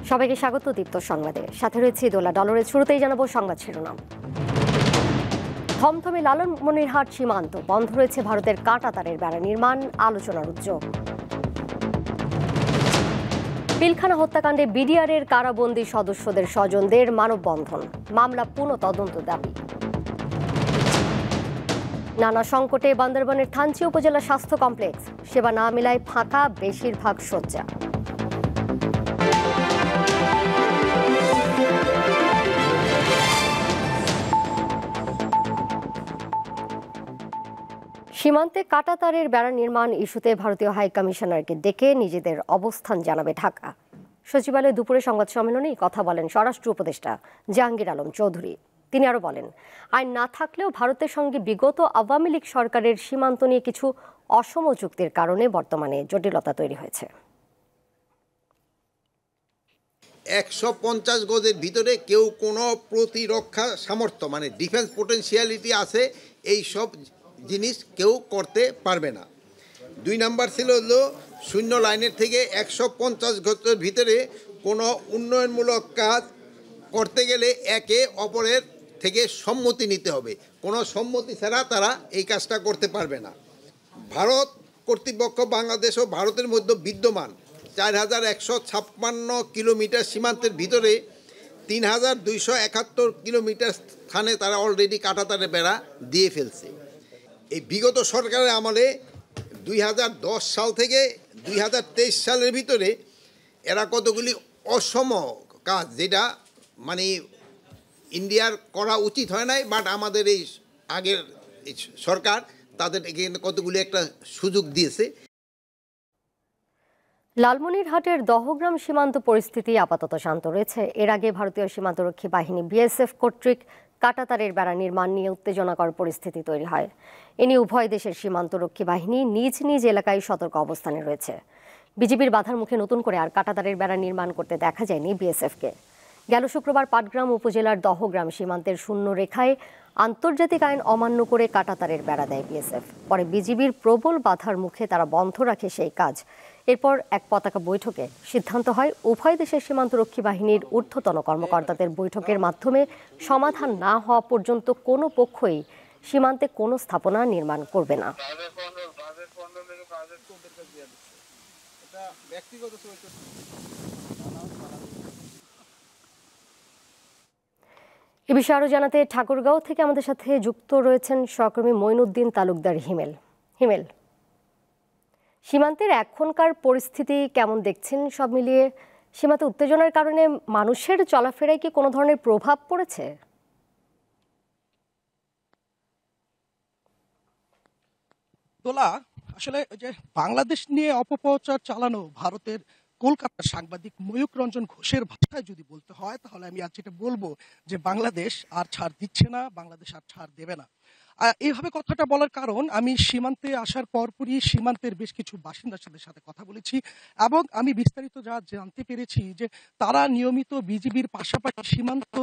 সবাইকে স্বাগত দীপ্ত সংবাদে, সাথে রয়েছে দোলা ডলরের। শুরুতেই জানাবো সংবাদ শিরোনাম। থমথমে লালমনিরহাট সীমান্ত, বন্ধ রয়েছে ভারতের কাঁটাতারের বেড়া নির্মাণ, আলোচনার উদ্যোগ। পিলখানা হত্যাকাণ্ডে বিডিআরের কারাবন্দী সদস্যদের স্বজনদের মানববন্ধন, মামলা পুনঃ তদন্ত দাবি। নানা সংকটে বান্দরবানের থানচি উপজেলা স্বাস্থ্য কমপ্লেক্স, সেবা না মেলায় ফাঁকা বেশিরভাগ শয্যা। সীমান্তে কাঁটাতারের বেড়া নির্মাণ ইস্যুতে ভারতীয় হাই কমিশনারকে ডেকে নিজেদের অবস্থান জানাবে ঢাকা। সচিবালয়ে দুপুরে সংবাদ সম্মেলনে কথা বলেন স্বরাষ্ট্র উপদেষ্টা জাহাঙ্গীর আলম চৌধুরী। তিনি আরও বলেন, আইন না থাকলেও ভারতের সঙ্গে বিগত আওয়ামী লীগ সরকারের সীমান্ত নিয়ে কিছু অসম চুক্তির কারণে বর্তমানে জটিলতা তৈরি হয়েছে। 150 গজের ভিতরে কেউ কোনো প্রতিরক্ষা সামর্থ্য মানে ডিফেন্স পোটেনশিয়ালিটি আছে, এই সব জিনিস কেউ করতে পারবে না। 2 নাম্বার ছিল হলো শূন্য লাইনের থেকে 150 গজের ভিতরে কোনো উন্নয়নমূলক কাজ করতে গেলে একে অপরের থেকে সম্মতি নিতে হবে। কোনো সম্মতি ছাড়া তারা এই কাজটা করতে পারবে না। ভারত কর্তৃপক্ষ বাংলাদেশ ও ভারতের মধ্যে বিদ্যমান 4156 কিলোমিটার সীমান্তের ভিতরে 3271 কিলোমিটার স্থানে তারা অলরেডি কাঁটাতারের বেড়া দিয়ে ফেলছে। এই বিগত সরকারের আমলে 2010 সাল থেকে 2023 সালের ভিতরে এরা কতগুলি অসম কাজ, যেটা মানে ইন্ডিয়ার করা উচিত হয় নাই, বাট আমাদের এই আগের সরকার তাদের এখানে কতগুলি একটা সুযোগ দিয়েছে। লালমনিরহাটের দহগ্রাম সীমান্ত পরিস্থিতি আপাতত শান্ত রয়েছে। এর আগে ভারতীয় সীমান্তরক্ষী বাহিনী বিএসএফ কর্তৃক কাঁটাতারের বেড়া নির্মাণ নিয়ে উত্তেজনাকর পরিস্থিতি তৈরি হয়। এ নিয়ে উভয় দেশের সীমান্তরক্ষী বাহিনী নিজ নিজ এলাকায় সতর্ক অবস্থানে রয়েছে। বিজিবির বাধার মুখে নতুন করে আর কাঁটাতারের বেড়া নির্মাণ করতে দেখা যায়নি বিএসএফকে। গেল শুক্রবার পাটগ্রাম উপজেলার দহগ্রাম সীমান্তের শূন্য রেখায় আন্তর্জাতিক আইন অমান্য করে কাঁটাতারের বেড়া দেয় বিএসএফ। পরে বিজিবির প্রবল বাধার মুখে তারা বন্ধ রাখে সেই কাজ। এরপর এক পতাকা বৈঠকে সিদ্ধান্ত হয় উভয় দেশের সীমান্তরক্ষী বাহিনীর ঊর্ধ্বতন কর্মকর্তাদের বৈঠকের মাধ্যমে সমাধান না হওয়া পর্যন্ত কোনো পক্ষই সীমান্তে কোনো স্থাপনা নির্মাণ করবে না। এ বিষয়ে আরও জানাতে ঠাকুরগাঁও থেকে আমাদের সাথে যুক্ত রয়েছেন সহকর্মী মঈনুদ্দিন তালুকদার হিমেল। হিমেল, সীমান্তের এখনকার পরিস্থিতি কেমন দেখছেন? সব মিলিয়ে সীমান্তে উত্তেজনার কারণে মানুষের চলাফেরায় কি কোনো ধরনের প্রভাব পড়েছে? দোলা, আসলে যে বাংলাদেশ নিয়ে অপপ্রচার চালানো ভারতের কলকাতার সাংবাদিক ময়ূক রঞ্জন ঘোষের ভাষায় যদি বলতে হয়, তাহলে আমি আজ যেটা বলবো যে বাংলাদেশ আর ছাড় দিচ্ছে না, বাংলাদেশ আর ছাড় দেবে না। এইভাবে কথাটা বলার কারণ, আমি সীমান্তে আসার পরপরই সীমান্তের বেশ কিছু বাসিন্দাদের সাথে কথা বলেছি এবং আমি বিস্তারিত যা জানতে পেরেছি যে তারা নিয়মিত বিজিবির পাশাপাশি সীমান্ত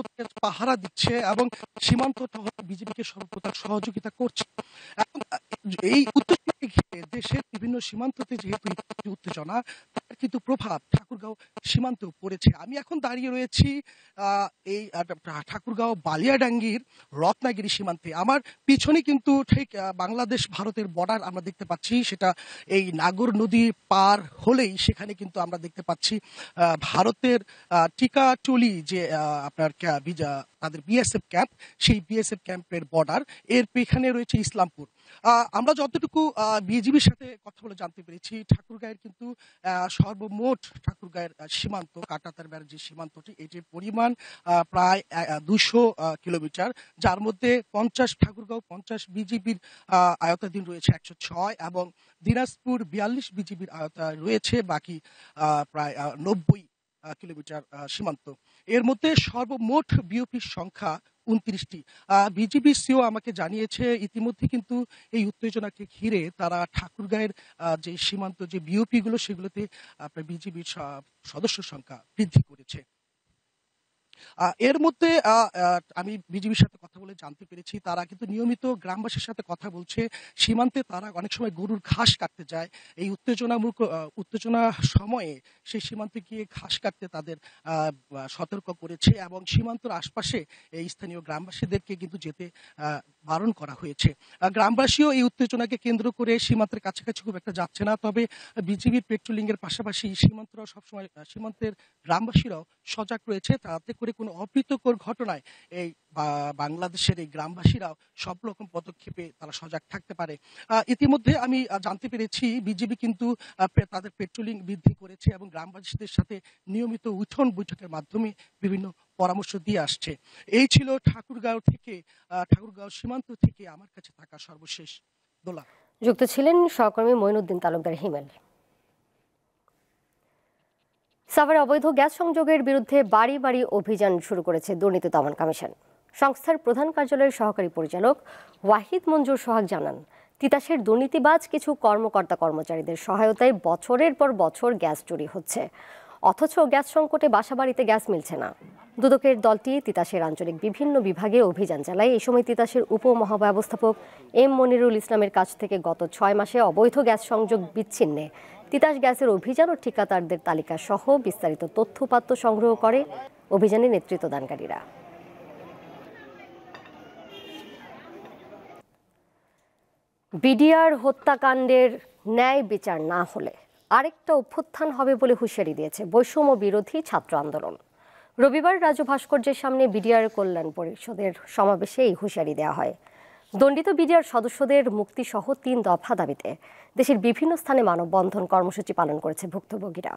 পাহারা দিচ্ছে এবং সীমান্তটা বিজিবিকে সর্বপ্রকার সহযোগিতা করছে। এবং এই উত্তেজনাকে ঘিরে দেশের বিভিন্ন সীমান্ততে যেহেতু উত্তেজনা, তার কিন্তু প্রভাব ঠাকুরগাঁও সীমান্তেও পড়েছে। আমি এখন দাঁড়িয়ে রয়েছি এই ঠাকুরগাঁও বালিয়াডাঙ্গির রত্নাগিরি সীমান্তে। আমার পিছনে কিন্তু ঠিক বাংলাদেশ ভারতের বর্ডার আমরা দেখতে পাচ্ছি। সেটা এই নাগর নদী পার হলেই সেখানে কিন্তু আমরা দেখতে পাচ্ছি ভারতের টিকাটুলি যে আপনার তাদের বিএসএফ ক্যাম্প, সেই বিএসএফ ক্যাম্পের বর্ডার। এর পেছনে রয়েছে ইসলামপুর। আমরা যতটুকু বিজিবির সাথে কথা বলে জানতে পেরেছি, ঠাকুরগাঁয়ের কিন্তু সর্বমোট ঠাকুরগাঁয়ের সীমান্ত কাঁটাতার বেড়ার যে সীমান্তটি, এটির পরিমাণ প্রায় 200 কিলোমিটার, যার মধ্যে 50 ঠাকুরগাঁও 50 বিজিবির আয়তাধীন রয়েছে 106 এবং দিনাজপুর 42 বিজিবির আয়তায় রয়েছে বাকি প্রায় 90 কিলোমিটার সীমান্ত। এর মধ্যে সর্বমোট বিওপির সংখ্যা 29টি। বিজিবি সিও আমাকে জানিয়েছে ইতিমধ্যে কিন্তু এই উত্তেজনাকে ঘিরে তারা ঠাকুরগাঁয়ের যে সীমান্ত যে বিওপি গুলো, সেগুলোতে আপনার বিজিবির সদস্য সংখ্যা বৃদ্ধি করেছে। এর মধ্যে আমি বিজিবির সাথে কথা বলে জানতে পেরেছি তারা কিন্তু নিয়মিত গ্রামবাসীর সাথে কথা বলছে। সীমান্তে তারা অনেক সময় গরুর ঘাস কাটতে যায়। এই উত্তেজনা সময়ে সেই সীমান্তে গিয়ে ঘাস কাটতে তাদের সতর্ক করেছে এবং সীমান্তের আশপাশে এই স্থানীয় গ্রামবাসীদেরকে কিন্তু যেতে বারণ করা হয়েছে। গ্রামবাসীও এই উত্তেজনাকে কেন্দ্র করে সীমান্তের কাছাকাছি খুব একটা যাচ্ছে না। তবে বিজিবির পেট্রোলিং এর পাশাপাশি সীমান্তরাও সবসময় সীমান্তের গ্রামবাসীরাও সজাগ রয়েছে, তাতে করে কোনো অপ্রীতকর ঘটনায় এই বাংলাদেশের এই গ্রামবাসীরাও সব রকম পদক্ষেপে তারা সজাগ থাকতে পারে। ইতিমধ্যে আমি জানতে পেরেছি বিজিবি কিন্তু তাদের পেট্রোলিং বৃদ্ধি করেছে এবং গ্রামবাসীদের সাথে নিয়মিত উঠোন বৈঠকের মাধ্যমে বিভিন্ন পরামর্শ দিয়ে আসছে। এই ছিল ঠাকুরগাঁও সীমান্ত থেকে আমার কাছে থাকা সর্বশেষ। দোলা। যুক্ত ছিলেন সহকর্মী মঈনুদ্দিন তালুকদার হিমেল। সাভারে অবৈধ গ্যাস সংযোগের বিরুদ্ধে বাড়ি বাড়ি অভিযান শুরু করেছে দুর্নীতি দমন কমিশন। সংস্থার প্রধান কার্যালয়ের সহকারী পরিচালক ওয়াহিদ মঞ্জুর সোহাগ জানান, তিতাসের দুর্নীতিবাজ কিছু কর্মকর্তা কর্মচারীদের সহায়তায় বছরের পর বছর গ্যাস চুরি হচ্ছে, অথচ গ্যাস সংকটে বাসাবাড়িতে গ্যাস মিলছে না। দুদকের দলটি তিতাসের আঞ্চলিক বিভিন্ন বিভাগে অভিযান চালায়। এই সময় তিতাসের উপমহাব্যবস্থাপক এম মনিরুল ইসলামের কাছ থেকে গত 6 মাসে অবৈধ গ্যাস সংযোগ বিচ্ছিন্নে তিতাস গ্যাসের অভিযান ও ঠিকাদারদের তালিকা সহ বিস্তারিত তথ্যপাত্র সংগ্রহ করে অভিযানে নেতৃত্বদানকারীরা। বিডিআর হত্যাকাণ্ডের ন্যায় বিচার না হলে আরেকটা অভ্যুত্থান হবে বলে হুঁশিয়ারি দিয়েছে বৈষম্য বিরোধী ছাত্র আন্দোলন। রবিবার রাজু ভাস্কর্যের সামনে বিডিআর কল্যাণ পরিষদের সমাবেশে এই হুঁশিয়ারি দেওয়া হয়। দণ্ডিত বিডিআর সদস্যদের মুক্তিসহ 3 দফা দাবিতে দেশের বিভিন্ন স্থানে মানববন্ধন কর্মসূচি পালন করেছে ভুক্তভোগীরা।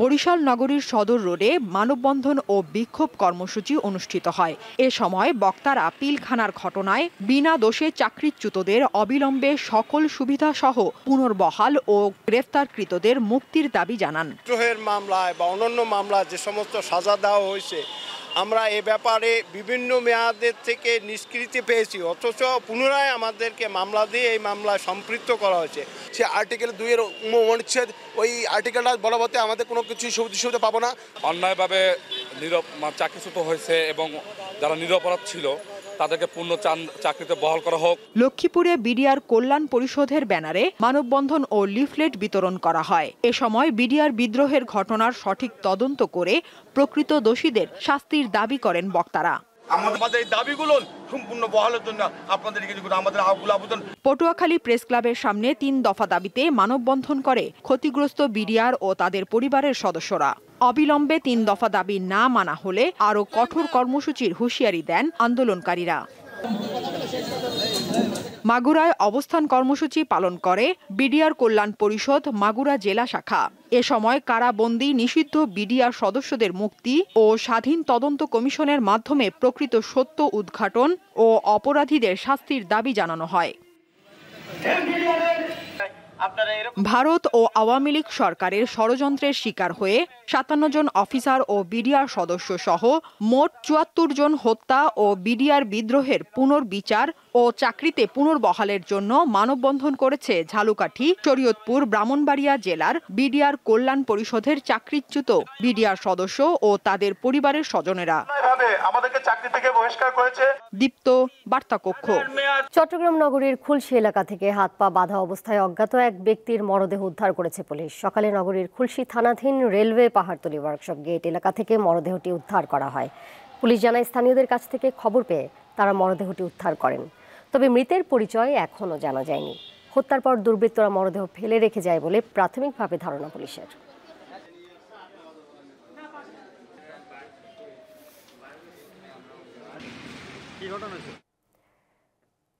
বরিশাল নগরীর সদর রোডে মানববন্ধন ও বিক্ষোভ কর্মসূচি অনুষ্ঠিত হয়। এ সময় বক্তারা পিলখানার ঘটনায় বিনা দোষে চাকরিচ্যুতদের অবিলম্বে সকল সুবিধা সহ পুনর্বহাল ও গ্রেফতারকৃতদের মুক্তির দাবি জানান। বিদ্রোহের মামলায় বা অন্যান্য মামলায় যে সমস্ত সাজা দেওয়া হয়েছে, আমরা এ ব্যাপারে বিভিন্ন মেয়াদের থেকে নিষ্কৃতি পেয়েছি, অথচ পুনরায় আমাদেরকে মামলা দিয়ে এই মামলায় সম্পৃক্ত করা হয়েছে। সে আর্টিকেল 2 এর অনুচ্ছেদ ওই আর্টিকেলটা বলবতে আমাদের কোনো কিছু সুবিধা পাবো না। অন্যায়ভাবে চাকরিচ্যুত হয়েছে এবং যারা নিরপরাধ ছিল তাদেরকে পূর্ণ চাকরিতে বহাল করা হোক। লক্ষ্মীপুরে বিডিআর কল্যাণ পরিষদের ব্যানারে মানববন্ধন ও লিফলেট বিতরণ করা হয়। এ সময় বিডিআর বিদ্রোহের ঘটনার সঠিক তদন্ত করে প্রকৃত দোষীদের শাস্তির দাবি করেন বক্তারা। আমাদের দাবিগুলো সম্পূর্ণ বহালের জন্য আপনাদের আমাদের আবেদন। পটুয়াখালী প্রেস ক্লাবের সামনে 3 দফা দাবিতে মানববন্ধন করে ক্ষতিগ্রস্ত বিডিআর ও তাদের পরিবারের সদস্যরা। অবিলম্বে 3 দফা দাবি না মানা হলে আরও কঠোর কর্মসূচির হুঁশিয়ারি দেন আন্দোলনকারীরা। মাগুরায় অবস্থান কর্মসূচি পালন করে বিডিআর কল্যাণ পরিষদ মাগুরা জেলা শাখা। এ সময় কারাবন্দী নিষিদ্ধ বিডিআর সদস্যদের মুক্তি ও স্বাধীন তদন্ত কমিশনের মাধ্যমে প্রকৃত সত্য উদ্ঘাটন ও অপরাধীদের শাস্তির দাবি জানানো হয়। ভারত ও আওয়ামী লীগ সরকারের ষড়যন্ত্রের শিকার হয়ে 57 জন অফিসার ও বিডিআর সদস্য সহ মোট 74 জন হত্যা ও বিডিআর বিদ্রোহের পুনর্বিচার ও চাকরিতে পুনর্বহালের জন্য মানববন্ধন করেছে ঝালকাঠি, শরীয়তপুর, ব্রাহ্মণবাড়িয়া জেলার বিডিআর কল্যাণ পরিষদের চাকরিচ্যুত বিডিআর সদস্য ও তাদের পরিবারের স্বজনেরা। আমাদেরকে চাকরি থেকে বহিষ্কার করেছে। দীপ্ত বার্তা কক্ষ। চট্টগ্রাম নগরীর খুলশী এলাকা থেকে হাত পা বাঁধা অবস্থায় অজ্ঞাত এক ব্যক্তির মরদেহ উদ্ধার করেছে পুলিশ। সকালে নগরীর খুলশী থানাধীন রেলওয়ে পাহাড়তলী ওয়ার্কশপ গেট এলাকা থেকে মরদেহটি উদ্ধার করা হয়। পুলিশ জানায়, স্থানীয়দের কাছ থেকে খবর পেয়ে তারা মরদেহটি উদ্ধার করেন। তবে মৃতের পরিচয় এখনও জানা যায়নি। হত্যার পর দুর্বৃত্তরা মরদেহ ফেলে রেখে যায় বলে প্রাথমিকভাবে ধারণা পুলিশের।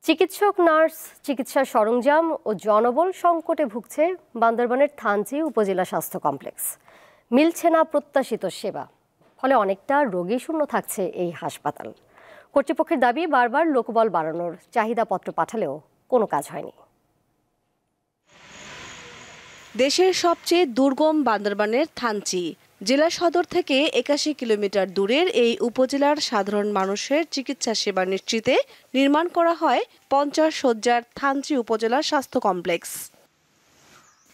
চিকিৎসক, নার্স, চিকিৎসা সরঞ্জাম ও জনবল সংকটে ভুগছে বান্দরবানের থানচি উপজেলা স্বাস্থ্য কমপ্লেক্স। মিলছে না প্রত্যাশিত সেবা, ফলে অনেকটা রোগী শূন্য থাকছে এই হাসপাতাল। কর্তৃপক্ষের দাবি, বারবার লোকবল বাড়ানোর চাহিদাপত্র পাঠালেও কোনো কাজ হয়নি। দেশের সবচেয়ে দুর্গম বান্দরবানের থানচি জেলা সদর থেকে 81 কিলোমিটার দূরের এই উপজেলার সাধারণ মানুষের চিকিৎসা সেবা নিশ্চিতে নির্মাণ করা হয় 50 শয্যার থানচি উপজেলা স্বাস্থ্য কমপ্লেক্স।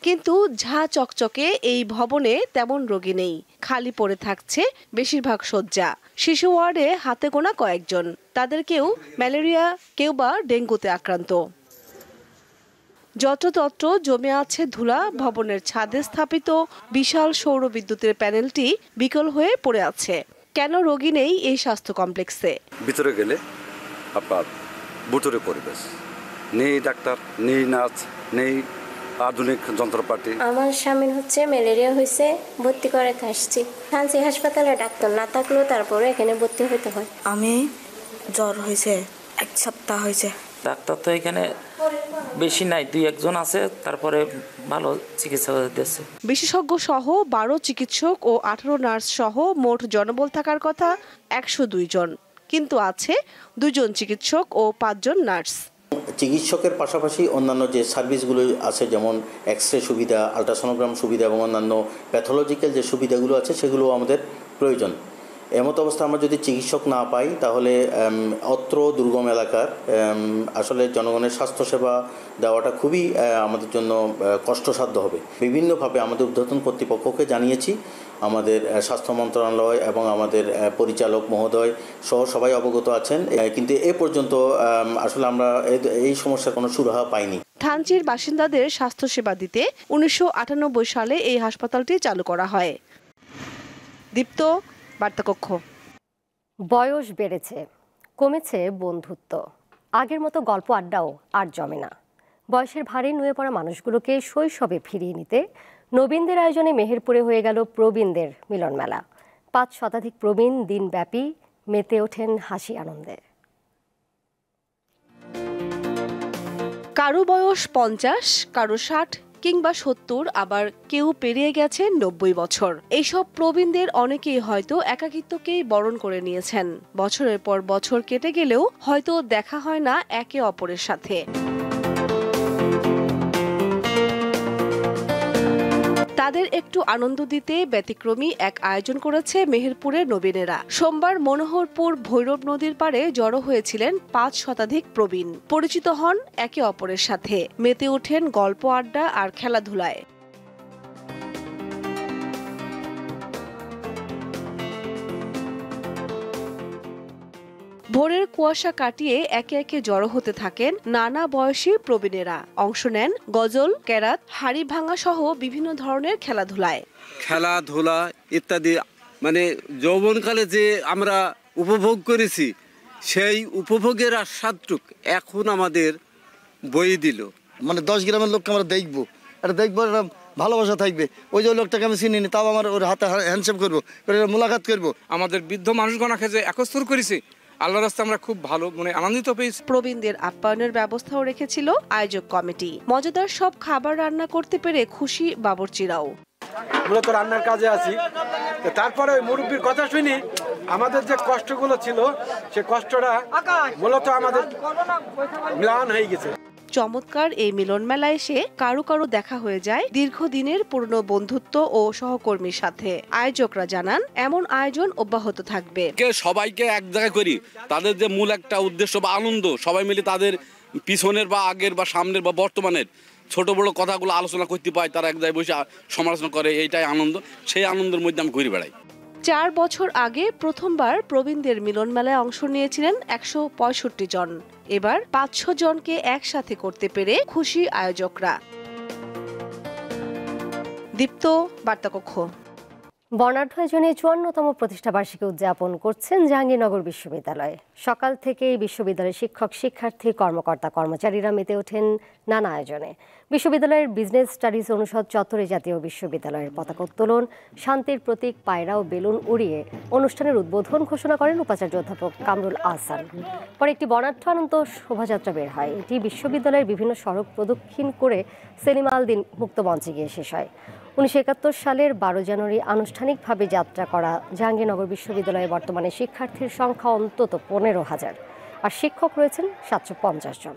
কিন্তু ঝা চকচকে এই ভবনে তেমন রোগী নেই, খালি পড়ে থাকছে বেশিরভাগ শয্যা। শিশু ওয়ার্ডে হাতে গোনা কয়েকজন, তাদের কেউ ম্যালেরিয়া, কেউ বা ডেঙ্গুতে আক্রান্ত। যত্রতত্র জমে আছে ধুলা। ভবনের ছাদে স্থাপিত বিশাল সৌর বিদ্যুতের প্যানেলটি বিকল হয়ে পড়ে আছে। কেন রোগী নেই এই স্বাস্থ্য কমপ্লেক্সে? ভিতরে গেলে আপনার ভুতুরে পরিবেশ, নেই ডাক্তার, নেই নার্স, নেই আধুনিক যন্ত্রপাতি। আমার স্বামীর ম্যালেরিয়া হয়েছে, ভর্তি করাতে আসছি। থানচি হাসপাতালে ডাক্তার না থাকলেও তারপরে এখানে ভর্তি হতে হয়। আমি জ্বর হয়েছে, 1 সপ্তাহ হয়েছে। ডাক্তার তো এখানে বেশি নাই, 2-1 জন আছে, তারপরে ভালো চিকিৎসা দিচ্ছে। বিশেষজ্ঞ সহ 12 চিকিৎসক ও 18 নার্স সহ মোট জনবল থাকার কথা 102 জন, কিন্তু আছে 2 জন চিকিৎসক ও 5 জন নার্স। চিকিৎসকের পাশাপাশি অন্যান্য যে সার্ভিসগুলো আছে, যেমন এক্সরে সুবিধা, আলট্রাসোনোগ্রাম সুবিধা এবং অন্যান্য প্যাথোলজিক্যাল যে সুবিধাগুলো আছে সেগুলো আমাদের প্রয়োজন। এমত অবস্থা আমরা যদি চিকিৎসক না পাই তাহলে অত্র দুর্গম এলাকার আসলে জনগণের স্বাস্থ্যসেবা দেওয়াটা খুবই আমাদের জন্য কষ্টসাধ্য হবে। বিভিন্নভাবে আমাদের ঊর্ধ্বতন কর্তৃপক্ষকে জানিয়েছি, আমাদের স্বাস্থ্য মন্ত্রণালয় এবং আমাদের পরিচালক মহোদয় সহ সবাই অবগত আছেন, কিন্তু এ পর্যন্ত আসলে আমরা এই সমস্যার কোনো সুরাহা পাইনি। থানচির বাসিন্দাদের স্বাস্থ্যসেবা দিতে 1998 সালে এই হাসপাতালটি চালু করা হয়। দীপ্ত, বার্তাকক্ষ। বয়স বেড়েছে, কমেছে বন্ধুত্ব, আগের মতো গল্প আড্ডাও আর জমে না। বয়সের ভারে নুয়ে পড়া মানুষগুলোকে শৈশবে ফিরিয়ে নিতে নবীনদের আয়োজনে মেহেরপুরে হয়ে গেল প্রবীণদের মিলন মেলা। 5 শতাধিক প্রবীণ দিনব্যাপী মেতে ওঠেন হাসি আনন্দে। কারো বয়স 50, কারো 60 কিংবা 70, আবার কেউ পেরিয়ে গেছেন 90 বছর। এইসব প্রবীণদের অনেকেই হয়তো একাকিত্বকেই বরণ করে নিয়েছেন। বছরের পর বছর কেটে গেলেও হয়তো দেখা হয় না একে অপরের সাথে। তাদের একটু আনন্দ দিতে ব্যতিক্রমী এক আয়োজন করেছে মেহেরপুরের নবীনেরা। সোমবার মনোহরপুর ভৈরব নদীর পাড়ে জড়ো হয়েছিলেন 5 শতাধিক প্রবীণ। পরিচিত হন একে অপরের সাথে, মেতে ওঠেন গল্প আড্ডা আর খেলাধুলায়। ভোরের কুয়াশা কাটিয়ে একে একে জড়ো হতে থাকেন নানা বয়সী প্রবীণেরা। অংশ নেন গজল, কেরাত, হাড়ি ভাঙা সহ বিভিন্ন ধরনের খেলাধুলায়। খেলাধুলা ইত্যাদি, মানে যৌবনকালে যে আমরা উপভোগ করেছি সেই উপভোগের আস্বাদটুক এখন আমাদের বই দিল। মানে 10 গ্রামের লোককে আমরা দেখবো, ভালোবাসা থাকবে। ওই যে লোকটাকে আমি চিনি, তাও আমার ওর হাতে হ্যান্ডশেক করবো, মোলাকাত করবো। আমাদের বৃদ্ধ মানুষগণকে যে একত্র করেছি, আল্লাহর রাস্তায় আমরা খুব ভালো আনন্দিত পেয়েছি। প্রবীণদের আপ্যায়নের ব্যবস্থাও রেখেছিল আয়োজক কমিটি। মজাদার সব খাবার রান্না করতে পেরে খুশি বাবুর্চিরাও। মূলত রান্নার কাজে আছি, তারপরে মুরব্বীর কথা শুনি আমাদের যে কষ্টগুলো ছিল সে কষ্টটা মূলত আমাদের মিলন হয়ে গেছে। চমৎকার এই মিলন মেলায় এসে কারো কারো দেখা হয়ে যায় দীর্ঘদিনের পুরনো বন্ধুত্ব ও সহকর্মীর সাথে। আয়োজকরা জানান এমন আয়োজন অব্যাহত থাকবে। সবাইকে এক জায়গায় করি, তাদের যে মূল একটা উদ্দেশ্য বা আনন্দ, সবাই মিলে তাদের পিছনের বা আগের বা সামনের বা বর্তমানের ছোট বড় কথাগুলো আলোচনা করতে পায়, তারা এক জায়গায় বসে সমালোচনা করে, এইটাই আনন্দ। সেই আনন্দের মধ্যে আমি ঘুরে বেড়াই। 4 বছর আগে প্রথমবার প্রবীণদের মিলন মেলায় অংশ নিয়েছিলেন 165 জন। এবার 500 জনকে একসাথে করতে পেরে খুশি আয়োজকরা। দীপ্ত, বার্তাকক্ষ। বর্ণাঢ্য আয়োজনে 54তম প্রতিষ্ঠাবার্ষিকী উদযাপন করছেন জাহাঙ্গীরনগর বিশ্ববিদ্যালয়। সকাল থেকেই বিশ্ববিদ্যালয়ের শিক্ষক, শিক্ষার্থী, কর্মকর্তা, কর্মচারীরা মেতে ওঠেন নানা আয়োজনে। বিশ্ববিদ্যালয়ের বিজনেস স্টাডিজ অনুষদ চত্বরে জাতীয় বিশ্ববিদ্যালয়ের পতাকা উত্তোলন, শান্তির প্রতীক পায়রা ও বেলুন উড়িয়ে অনুষ্ঠানের উদ্বোধন ঘোষণা করেন উপাচার্য অধ্যাপক কামরুল আহসান। পরে একটি বর্ণাঢ্য আনন্দ শোভাযাত্রা বের হয়। এটি বিশ্ববিদ্যালয়ের বিভিন্ন সড়ক প্রদক্ষিণ করে সেলিম আল দিন মুক্ত মঞ্চে গিয়ে শেষ হয়। 1971 সালের 12 জানুয়ারি আনুষ্ঠানিকভাবে যাত্রা করা জাহাঙ্গীরনগর বিশ্ববিদ্যালয়ে বর্তমানে শিক্ষার্থীর সংখ্যা অন্তত 15,000, আর শিক্ষক রয়েছেন 750 জন।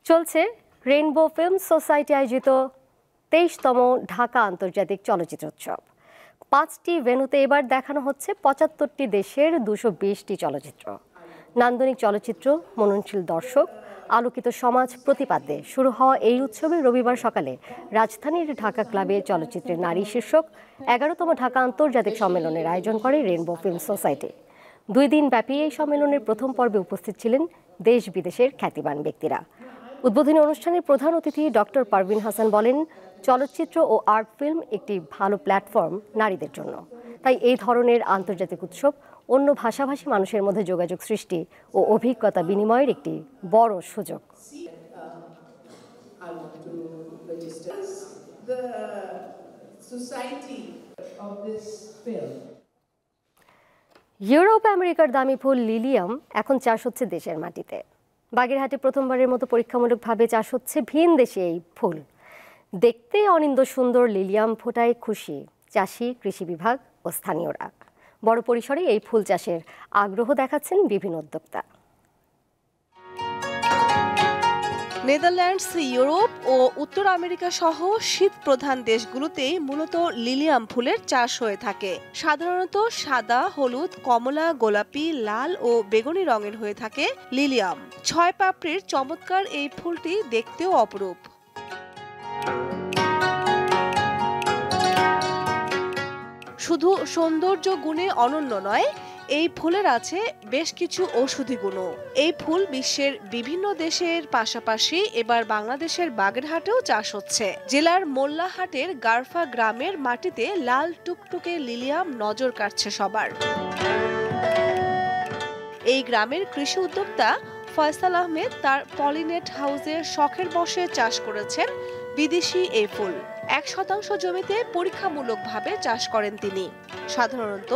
চলছে রেইনবো ফিল্ম সোসাইটি আয়োজিত 23তম ঢাকা আন্তর্জাতিক চলচ্চিত্র উৎসব। 5টি ভেন্যুতে এবার দেখানো হচ্ছে 75টি দেশের 220টি চলচ্চিত্র। নান্দনিক চলচ্চিত্র, মননশীল দর্শক, আলোকিত সমাজ প্রতিপাদ্যে শুরু হওয়া এই উৎসবে রবিবার সকালে রাজধানীর ঢাকা ক্লাবে চলচ্চিত্রের নারী শীর্ষক 11তম ঢাকা আন্তর্জাতিক সম্মেলনের আয়োজন করে রেইনবো ফিল্ম সোসাইটি। 2 দিন ব্যাপী এই সম্মেলনের প্রথম পর্বে উপস্থিত ছিলেন দেশ বিদেশের খ্যাতিমান ব্যক্তিরা। উদ্বোধনী অনুষ্ঠানের প্রধান অতিথি ডক্টর পারভিন হাসান বলেন, চলচ্চিত্র ও আর্ট ফিল্ম একটি ভালো প্ল্যাটফর্ম নারীদের জন্য। তাই এই ধরনের আন্তর্জাতিক উৎসব অন্য ভাষাভাষী মানুষের মধ্যে যোগাযোগ সৃষ্টি ও অভিজ্ঞতা বিনিময়ের একটি বড় সুযোগ। ইউরোপ আমেরিকার দামি ফুল লিলিয়াম এখন চাষ হচ্ছে দেশের মাটিতে। বাগেরহাটে প্রথমবারের মতো পরীক্ষামূলকভাবে চাষ হচ্ছে ভিন দেশে এই ফুল। দেখতে অনিন্দ্য সুন্দর লিলিয়াম ফোটায় খুশি চাষি, কৃষি বিভাগ ও স্থানীয়রা। বড় পরিসরে এই ফুল চাষের আগ্রহ দেখাচ্ছেন বিভিন্ন উদ্যোক্তা। নেদারল্যান্ডস, ইউরোপ ও উত্তর আমেরিকা সহ শীত প্রধান দেশগুলোতেই মূলত লিলিয়াম ফুলের চাষ হয়ে থাকে। সাধারণত সাদা, হলুদ, কমলা, গোলাপি, লাল ও বেগুনি রঙের হয়ে থাকে লিলিয়াম। 6 পাপড়ির চমৎকার এই ফুলটি দেখতেও অপরূপ। শুধু সৌন্দর্য গুণে অনন্য নয়, এই ফুলের আছে বেশ কিছু ঔষধি গুণও। এই ফুল বিশ্বের বিভিন্ন দেশের পাশাপাশি এবার বাংলাদেশের বাগেরহাটেও চাষ হচ্ছে। জেলার মোল্লাহাটের গারফা গ্রামের মাটিতে লাল টুকটুকে লিলিয়াম নজর কাটছে সবার। এই গ্রামের কৃষি উদ্যোক্তা ফয়সাল আহমেদ তার পলিনেট হাউসের শখের বশে চাষ করেছেন বিদেশি এই ফুল। 1% জমিতে পরীক্ষামূলকভাবে চাষ করেন তিনি। সাধারণত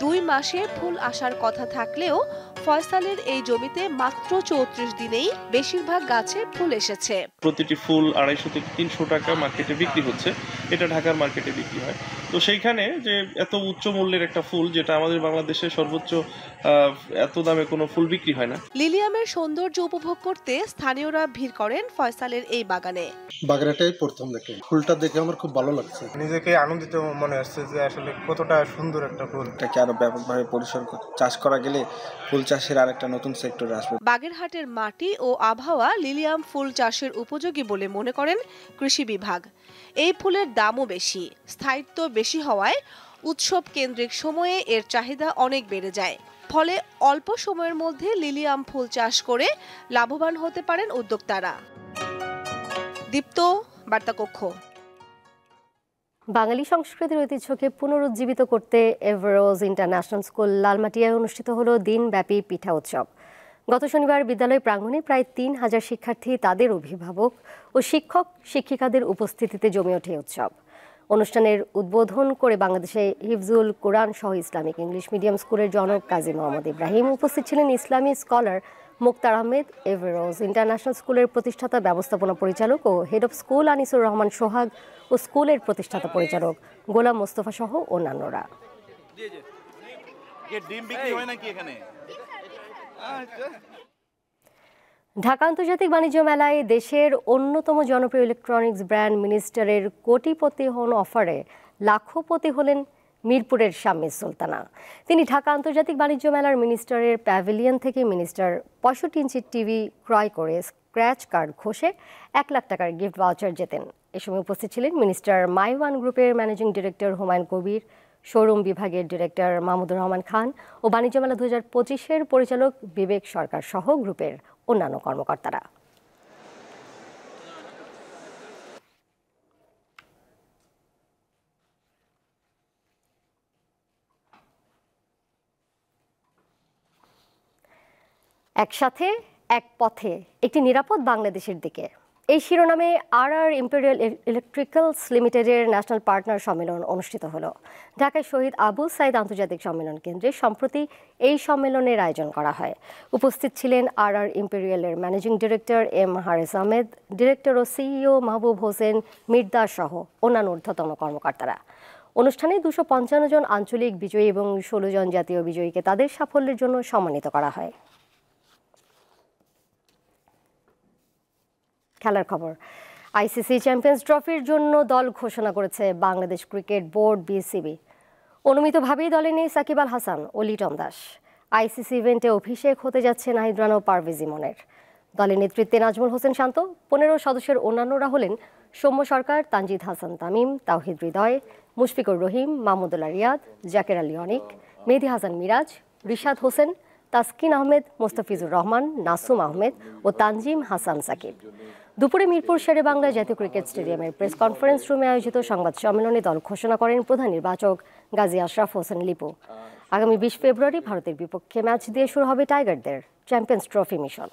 2 মাসে ফুল আসার কথা থাকলেও ফয়সালের এই জমিতে মাত্র 34 দিনেই বেশিরভাগ গাছে ফুল এসেছে। প্রতিটি ফুল 250 থেকে 300 টাকা মার্কেটে বিক্রি হচ্ছে। এটা ঢাকার মার্কেটে বিক্রি হয়। তো সেইখানে যে এত উচ্চ মূল্যের একটা ফুল, যেটা আমাদের বাংলাদেশে সর্বোচ্চ এত দামে কোনো ফুল বিক্রি হয় না। লিলিয়ামের সৌন্দর্য উপভোগ করতে স্থানীয়রা ভিড় করেন ফয়সালের এই বাগানে। বাগেরহাটেই প্রথম দেখে ফুলটা দেখে আমার খুব ভালো লাগছে। নিজেকে আনন্দিত মনে হচ্ছে যে আসলে কতটা সুন্দর একটা ফুল। এটাকে আরো ব্যাপকভাবে পরিসর চাষ করা গেলে ফুল চাষের আরেকটা নতুন সেক্টরে আসবে। বাগেরহাটের মাটি ও আবহাওয়া লিলিয়াম ফুল চাষের উপযোগী বলে মনে করেন কৃষি বিভাগ। এই ফুলের দামও বেশি, স্থায়িত্ব বেশি হওয়ায় উৎসব কেন্দ্রিক সময়ে এর চাহিদা অনেক বেড়ে যায়। ফলে অল্প সময়ের মধ্যে লিলিয়াম ফুল চাষ করে লাভবান হতে পারেন উদ্যোক্তারা। দীপ্ত, বার্তাকক্ষ। বাঙালি সংস্কৃতির ঐতিহ্যকে পুনরুজ্জীবিত করতে এভারোজ ইন্টারন্যাশনাল স্কুল লালমাটিয়ায় অনুষ্ঠিত হলো দিনব্যাপী পিঠা উৎসব। গত শনিবার বিদ্যালয় প্রাঙ্গণে প্রায় 3000 শিক্ষার্থী, তাদের অভিভাবক ও শিক্ষক শিক্ষিকাদের উপস্থিতিতে জমে ওঠে উৎসব। অনুষ্ঠানের উদ্বোধন করে বাংলাদেশে হিফজুল কোরআন সহ ইসলামিক ইংলিশ মিডিয়াম স্কুলের জনক কাজী মোহাম্মদ ইব্রাহিম। উপস্থিত ছিলেন ইসলামী স্কলার মুক্তার আহমেদ, এভারোজ ইন্টারন্যাশনাল স্কুলের প্রতিষ্ঠাতা ব্যবস্থাপনা পরিচালক ও head of school Anisur Rahman Sohag ও স্কুলের প্রতিষ্ঠাতা পরিচালক গোলাম মোস্তফা সহ অন্যান্যরা। ঢাকা আন্তর্জাতিক বাণিজ্য মেলায় দেশের অন্যতম জনপ্রিয় ইলেকট্রনিক্স ব্র্যান্ড মিনিস্টারের কোটিপতি হন অফারে লাখপতি হলেন মিরপুরের শাম্মী সুলতানা। তিনি ঢাকা আন্তর্জাতিক বাণিজ্য মেলার মিনিস্টারের প্যাভিলিয়ন থেকে মিনিস্টার 65 ইঞ্চির টিভি ক্রয় করে স্ক্র্যাচ কার্ড ঘষে 1 লাখ টাকার গিফট ভাউচার জেতেন। এ সময় উপস্থিত ছিলেন মিনিস্টার মাইওয়ান গ্রুপের managing director Humayun Kabir, showroom বিভাগের ডিরেক্টর মাহমুদুর রহমান খান ও বাণিজ্য মেলা 2025-এর পরিচালক বিবেক সরকার সহ গ্রুপের অন্যান্য কর্মকর্তারা। একসাথে এক পথে একটি নিরাপদ বাংলাদেশের দিকে, এই শিরোনামে আর ইম্পেরিয়াল ইলেকট্রিক্যালস লিমিটেডের ন্যাশনাল পার্টনার সম্মেলন অনুষ্ঠিত হলো। ঢাকায় শহীদ আবু সাইদ আন্তর্জাতিক সম্মেলন কেন্দ্রে সম্প্রতি এই সম্মেলনের আয়োজন করা হয়। উপস্থিত ছিলেন আর ইম্পেরিয়ালের managing director M Hares Ahmed, director ও সিইও মাহবুব হোসেন মির্দা সহ অন্যান্য ঊর্ধ্বতন কর্মকর্তারা। অনুষ্ঠানে 255 জন আঞ্চলিক বিজয়ী এবং 16 জন জাতীয় বিজয়ীকে তাদের সাফল্যের জন্য সম্মানিত করা হয়। খেলার খবর, আইসিসি চ্যাম্পিয়ন্স ট্রফির জন্য দল ঘোষণা করেছে বাংলাদেশ ক্রিকেট বোর্ড বিসিবি। অনুমিতভাবেই দলে নেই সাকিব আল হাসান ও লিটন দাস। আইসিসি ইভেন্টে অভিষেক হতে যাচ্ছে নাহিদ রানা ও পারভেজ ইমনের। দলের নেতৃত্বে নাজমুল হোসেন শান্ত, 15 সদস্যের অন্যান্যরা হলেন সৌম্য সরকার, তানজিদ হাসান তামিম, তাওহিদ হৃদয়, মুশফিকুর রহিম, মাহমুদুল্লাহ রিয়াদ, জাকের আলী অনিক, মেহেদী হাসান মিরাজ, রিশাদ হোসেন, তাসকিন আহমেদ, মোস্তাফিজুর রহমান, নাসুম আহমেদ ও তানজিম হাসান সাকিব। দুপুরে মিরপুর শেরে বাংলা জাতীয় ক্রিকেট স্টেডিয়ামের প্রেস কনফারেন্স রুমে আয়োজিত সংবাদ সম্মেলনে দল ঘোষণা করেন প্রধান নির্বাচক গাজী আশরাফ হোসেন লিপু। আগামী 20 ফেব্রুয়ারি ভারতের বিপক্ষে ম্যাচ দিয়ে শুরু হবে টাইগারদের চ্যাম্পিয়ন্স ট্রফি মিশন।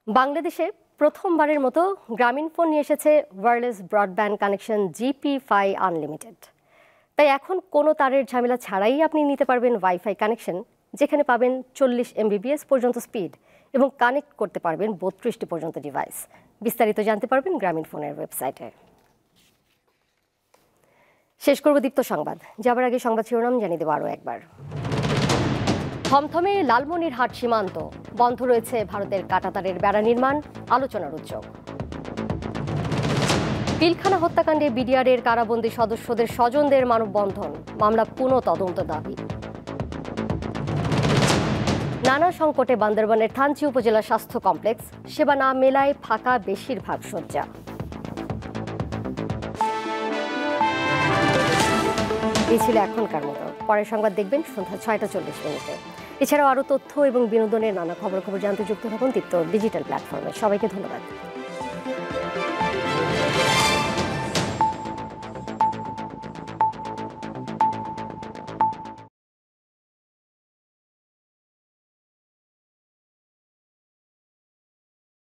বাংলাদেশে প্রথমবারের মতো গ্রামীণফোন নিয়ে এসেছে wireless broadband connection GP-Fi unlimited. তাই এখন কোনো তারের ঝামেলা ছাড়াই আপনি নিতে পারবেন ওয়াইফাই কানেকশন, যেখানে পাবেন 40 Mbps পর্যন্ত স্পিড এবং কানেক্ট করতে পারবেন 32টি পর্যন্ত ডিভাইস। বিস্তারিত জানতে পারবেন গ্রামীণফোনের ওয়েবসাইটে। শেষ করব দীপ্ত সংবাদ। যাবার আগে সংবাদ শিরোনাম জানিয়ে দেব আরও একবার। থমথমে লালমনিরহাট সীমান্ত, বন্ধ রয়েছে ভারতের কাঁটাতারের বেড়া নির্মাণ, আলোচনার উদ্যোগ। পিলখানা হত্যাকাণ্ডে বিডিআরের কারাবন্দী সদস্যদের স্বজনদের মানববন্ধন, মামলা পুনঃ তদন্ত দাবি। নানা সংকটে বান্দরবানের থানচি উপজেলা স্বাস্থ্য কমপ্লেক্স, সেবা না মেলায় ফাঁকা বেশিরভাগ শয্যা। এই ছিল এখনকার মতো। পরের সংবাদ দেখবেন সন্ধ্যা 6:40 এছাড়াও আরও তথ্য এবং বিনোদনের নানা খবর জানতে যুক্ত থাকুন দীপ্ত ডিজিটাল প্ল্যাটফর্মে। সবাইকে ধন্যবাদ।